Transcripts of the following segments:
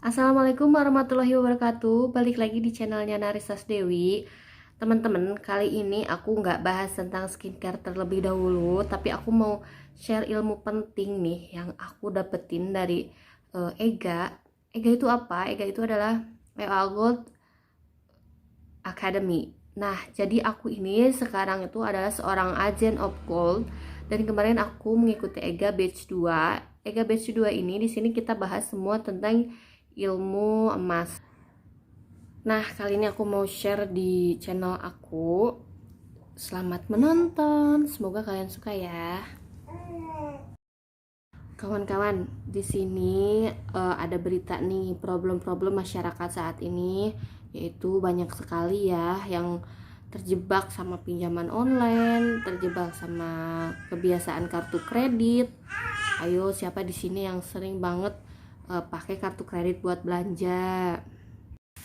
Assalamualaikum warahmatullahi wabarakatuh. Balik lagi di channelnya Narisas Dewi. Teman-teman, kali ini aku nggak bahas tentang skincare terlebih dahulu, tapi aku mau share ilmu penting nih yang aku dapetin dari Ega. Ega itu apa? Ega itu adalah WA Gold Academy. Nah, jadi aku ini sekarang itu adalah seorang agent of gold, dan kemarin aku mengikuti Ega Batch 2. Ega Batch 2 ini di sini kita bahas semua tentang ilmu emas. Nah, kali ini aku mau share di channel aku. Selamat menonton, semoga kalian suka ya. Kawan-kawan, di sini ada berita nih, problem-problem masyarakat saat ini, yaitu banyak sekali ya yang terjebak sama pinjaman online, terjebak sama kebiasaan kartu kredit. Ayo, siapa di sini yang sering banget pakai kartu kredit buat belanja?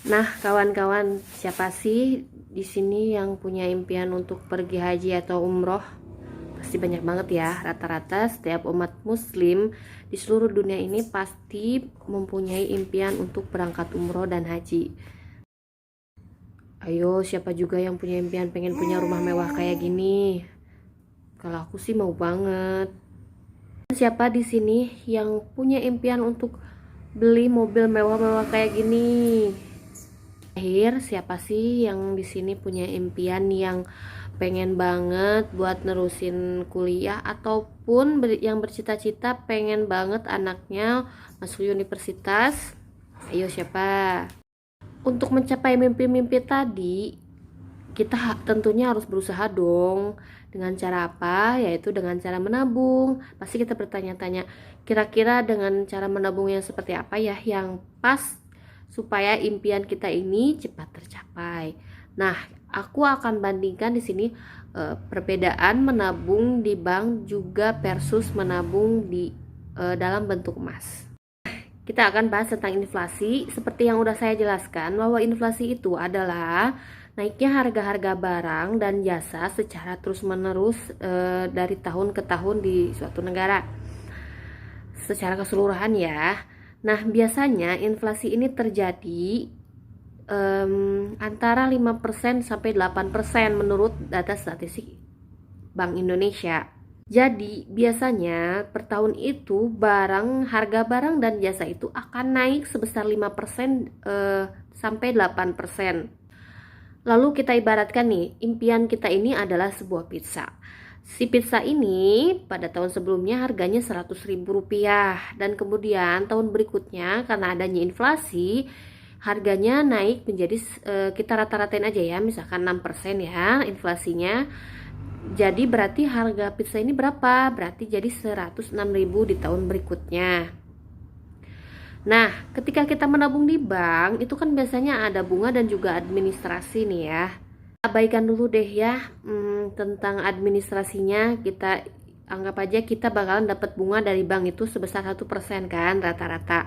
Nah, kawan-kawan, siapa sih di sini yang punya impian untuk pergi haji atau umroh? Pasti banyak banget ya. Rata-rata setiap umat muslim di seluruh dunia ini pasti mempunyai impian untuk berangkat umroh dan haji. Ayo, siapa juga yang punya impian pengen punya rumah mewah kayak gini? Kalau aku sih mau banget. Siapa di sini yang punya impian untuk beli mobil mewah-mewah kayak gini? Siapa sih yang di sini punya impian yang pengen banget buat nerusin kuliah ataupun yang bercita-cita pengen banget anaknya masuk universitas? Ayo, siapa? Untuk mencapai mimpi-mimpi tadi, kita tentunya harus berusaha dong. Dengan cara apa? Yaitu dengan cara menabung. Pasti kita bertanya-tanya, kira-kira dengan cara menabung yang seperti apa ya yang pas supaya impian kita ini cepat tercapai. Nah, aku akan bandingkan di sini perbedaan menabung di bank juga versus menabung di dalam bentuk emas. Kita akan bahas tentang inflasi. Seperti yang udah saya jelaskan, bahwa inflasi itu adalah naiknya harga-harga barang dan jasa secara terus-menerus dari tahun ke tahun di suatu negara secara keseluruhan ya. Nah, biasanya inflasi ini terjadi antara 5% sampai 8% menurut data statistik Bank Indonesia. Jadi, biasanya per tahun itu harga barang dan jasa itu akan naik sebesar 5% sampai 8%. Lalu kita ibaratkan nih, impian kita ini adalah sebuah pizza. Si pizza ini pada tahun sebelumnya harganya Rp100.000, dan kemudian tahun berikutnya karena adanya inflasi harganya naik menjadi kita rata-ratain aja ya, misalkan 6% ya inflasinya. Jadi berarti harga pizza ini berapa? Berarti jadi 106.000 di tahun berikutnya. Nah, ketika kita menabung di bank, itu kan biasanya ada bunga dan juga administrasi nih ya. Abaikan dulu deh ya tentang administrasinya. Kita anggap aja kita bakalan dapat bunga dari bank itu sebesar 1% kan rata-rata.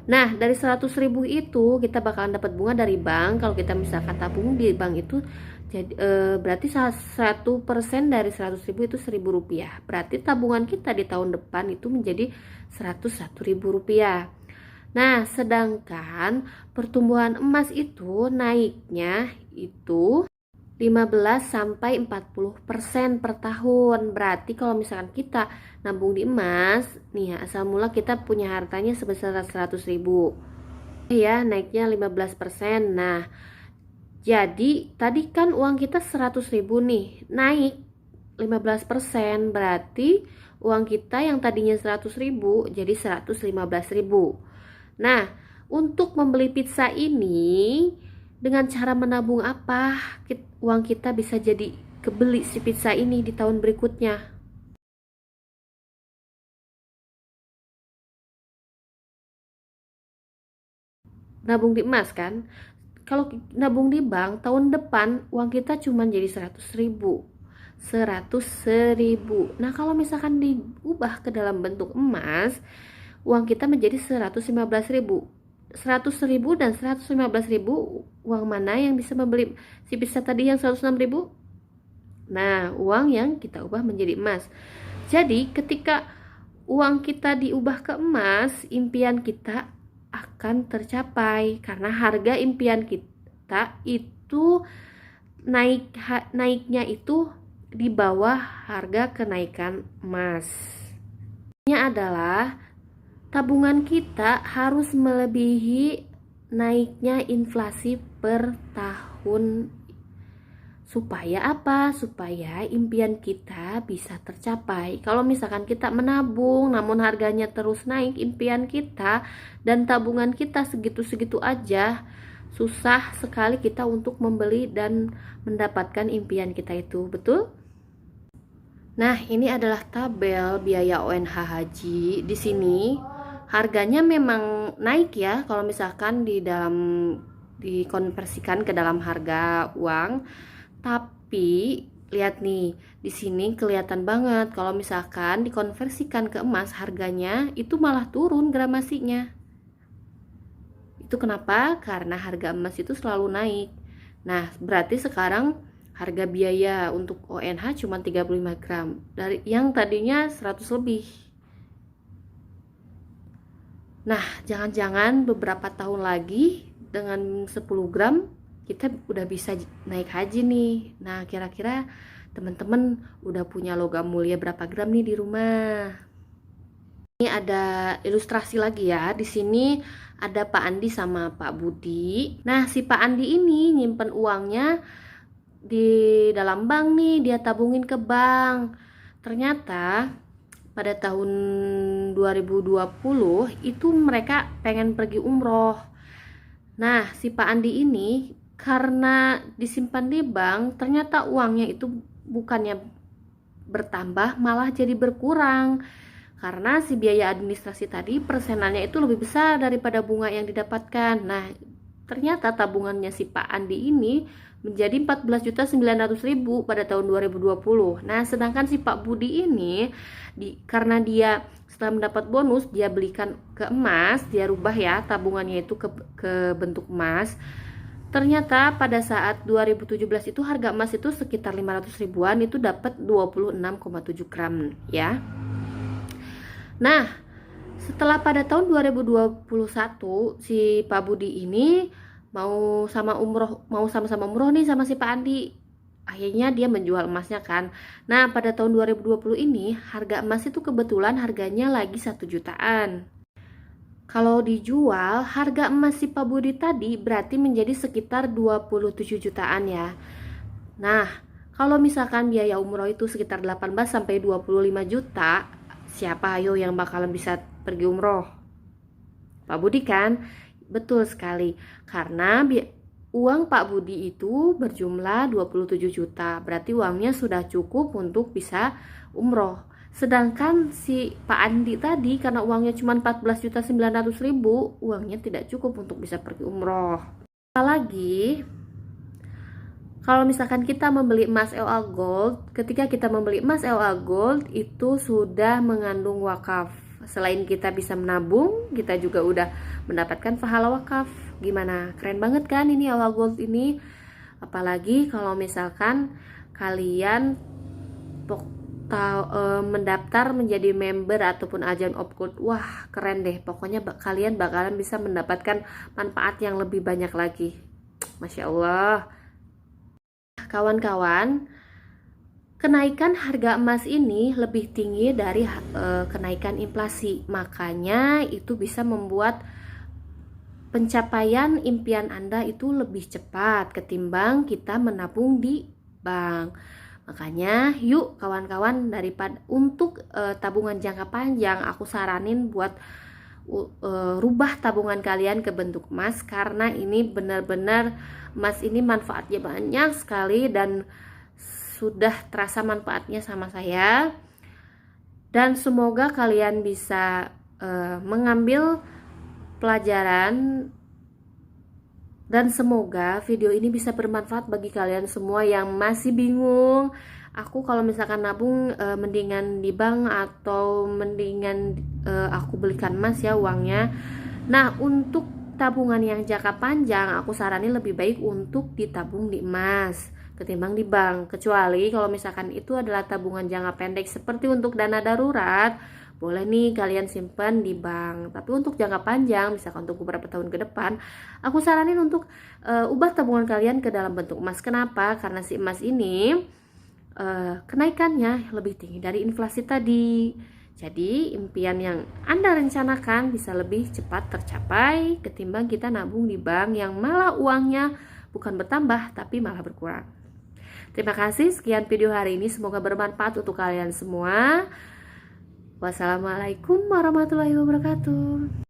Nah, dari 100.000 itu kita bakalan dapat bunga dari bank. Kalau kita misalkan tabung di bank itu jadi berarti 1% dari 100.000 itu Rp1.000. Berarti tabungan kita di tahun depan itu menjadi Rp101.000. Nah, sedangkan pertumbuhan emas itu naiknya itu 15 sampai 40% per tahun. Berarti kalau misalkan kita nabung di emas, nih ya, asal mula kita punya hartanya sebesar 100.000. Ya, naiknya 15%. Nah, jadi tadi kan uang kita 100.000 nih, naik 15%, berarti uang kita yang tadinya 100.000 jadi 115.000. Nah, untuk membeli pizza ini dengan cara menabung apa uang kita bisa jadi kebeli si pizza ini di tahun berikutnya? Nabung di emas kan? Kalau nabung di bank tahun depan uang kita cuma jadi 100.000. 100.000. Nah, kalau misalkan diubah ke dalam bentuk emas, uang kita menjadi 115.000. 100.000 dan 115.000, uang mana yang bisa membeli si pizza tadi yang 106.000? Nah, uang yang kita ubah menjadi emas. Jadi ketika uang kita diubah ke emas, impian kita akan tercapai karena harga impian kita itu naiknya itu di bawah harga kenaikan emas. Ini adalah tabungan kita harus melebihi naiknya inflasi per tahun. Supaya apa? Supaya impian kita bisa tercapai. Kalau misalkan kita menabung namun harganya terus naik impian kita dan tabungan kita segitu-segitu aja, susah sekali kita untuk membeli dan mendapatkan impian kita itu, betul? Nah, ini adalah tabel biaya ONH haji. Di sini harganya memang naik ya kalau misalkan dikonversikan ke dalam harga uang. Tapi lihat nih, di sini kelihatan banget kalau misalkan dikonversikan ke emas harganya itu malah turun gramasinya. Itu kenapa? Karena harga emas itu selalu naik. Nah, berarti sekarang harga biaya untuk ONH cuma 35 gram dari yang tadinya 100 lebih. Nah, jangan-jangan beberapa tahun lagi dengan 10 gram kita udah bisa naik haji nih. Nah, kira-kira teman-teman udah punya logam mulia berapa gram nih di rumah? Ini ada ilustrasi lagi ya. Di sini ada Pak Andi sama Pak Budi. Nah, si Pak Andi ini nyimpen uangnya di dalam bank nih, dia tabungin ke bank. Ternyata pada tahun 2020 itu mereka pengen pergi umroh. Nah, si Pak Andi ini karena disimpan di bank, ternyata uangnya itu bukannya bertambah, malah jadi berkurang. Karena si biaya administrasi tadi persenannya itu lebih besar daripada bunga yang didapatkan. Nah, ternyata tabungannya si Pak Andi ini menjadi 14.900.000 pada tahun 2020. Nah, sedangkan si Pak Budi ini karena dia setelah mendapat bonus, dia belikan ke emas, dia rubah ya tabungannya itu ke bentuk emas. Ternyata pada saat 2017 itu harga emas itu sekitar 500 ribuan, itu dapat 26,7 gram ya. Nah, setelah pada tahun 2021 si Pak Budi ini mau sama-sama umroh nih sama si Pak Andi. Akhirnya dia menjual emasnya kan. Nah, pada tahun 2020 ini harga emas itu kebetulan harganya lagi 1 jutaan. Kalau dijual, harga emas si Pak Budi tadi berarti menjadi sekitar 27 jutaan ya. Nah, kalau misalkan biaya umroh itu sekitar 18 sampai 25 juta, siapa ayo yang bakalan bisa pergi umroh? Pak Budi kan? Betul sekali. Karena uang Pak Budi itu berjumlah 27 juta. Berarti uangnya sudah cukup untuk bisa umroh. Sedangkan si Pak Andi tadi karena uangnya cuma 14.900.000, uangnya tidak cukup untuk bisa pergi umroh. Apalagi kalau misalkan kita membeli emas LA Gold, ketika kita membeli emas LA Gold itu sudah mengandung wakaf. Selain kita bisa menabung, kita juga udah mendapatkan pahala wakaf. Gimana? Keren banget kan ini LA Gold ini? Apalagi kalau misalkan kalian mendaftar menjadi member ataupun agen Opgold, wah keren deh, pokoknya kalian bakalan bisa mendapatkan manfaat yang lebih banyak lagi. Masya Allah. Kawan-kawan, kenaikan harga emas ini lebih tinggi dari kenaikan inflasi, makanya itu bisa membuat pencapaian impian Anda itu lebih cepat ketimbang kita menabung di bank. Makanya yuk kawan-kawan, daripada untuk tabungan jangka panjang, aku saranin buat rubah tabungan kalian ke bentuk emas, karena ini benar-benar emas ini manfaatnya banyak sekali dan sudah terasa manfaatnya sama saya. Dan semoga kalian bisa mengambil pelajaran dan semoga video ini bisa bermanfaat bagi kalian semua yang masih bingung. Aku kalau misalkan nabung mendingan di bank atau mendingan aku belikan emas ya uangnya. Nah, untuk tabungan yang jangka panjang aku saranin lebih baik untuk ditabung di emas ketimbang di bank. Kecuali kalau misalkan itu adalah tabungan jangka pendek seperti untuk dana darurat, boleh nih kalian simpan di bank. Tapi untuk jangka panjang, misalkan untuk beberapa tahun ke depan, aku saranin untuk ubah tabungan kalian ke dalam bentuk emas. Kenapa? Karena si emas ini kenaikannya lebih tinggi dari inflasi tadi. Jadi impian yang Anda rencanakan bisa lebih cepat tercapai ketimbang kita nabung di bank yang malah uangnya bukan bertambah tapi malah berkurang. Terima kasih, sekian video hari ini, semoga bermanfaat untuk kalian semua. Wassalamualaikum warahmatullahi wabarakatuh.